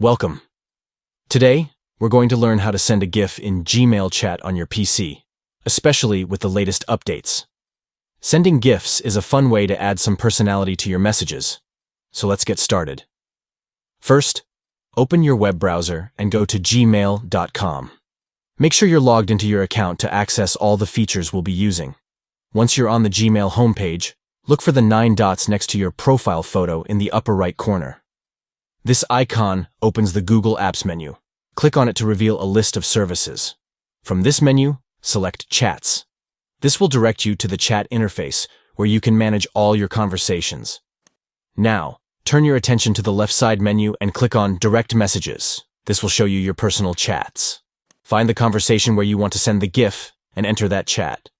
Welcome. Today, we're going to learn how to send a GIF in Gmail chat on your PC, especially with the latest updates. Sending GIFs is a fun way to add some personality to your messages, so let's get started. First, open your web browser and go to gmail.com. Make sure you're logged into your account to access all the features we'll be using. Once you're on the Gmail homepage, look for the 9 dots next to your profile photo in the upper right corner. This icon opens the Google Apps menu. Click on it to reveal a list of services. From this menu, select Chats. This will direct you to the chat interface, where you can manage all your conversations. Now, turn your attention to the left side menu and click on Direct Messages. This will show you your personal chats. Find the conversation where you want to send the GIF and enter that chat.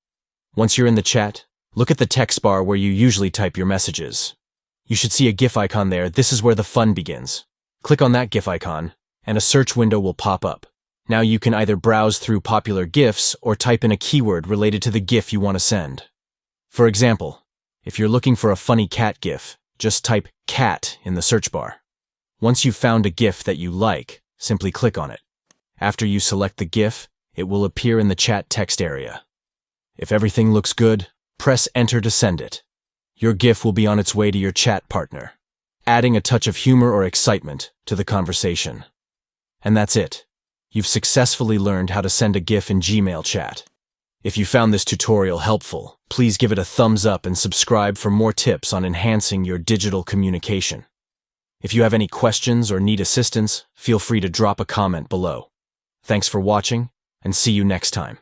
Once you're in the chat, look at the text bar where you usually type your messages. You should see a GIF icon there. This is where the fun begins. Click on that GIF icon, and a search window will pop up. Now you can either browse through popular GIFs or type in a keyword related to the GIF you want to send. For example, if you're looking for a funny cat GIF, just type cat in the search bar. Once you've found a GIF that you like, simply click on it. After you select the GIF, it will appear in the chat text area. If everything looks good, press enter to send it. Your GIF will be on its way to your chat partner, adding a touch of humor or excitement to the conversation. And that's it. You've successfully learned how to send a GIF in Gmail chat. If you found this tutorial helpful, please give it a thumbs up and subscribe for more tips on enhancing your digital communication. If you have any questions or need assistance, feel free to drop a comment below. Thanks for watching, and see you next time.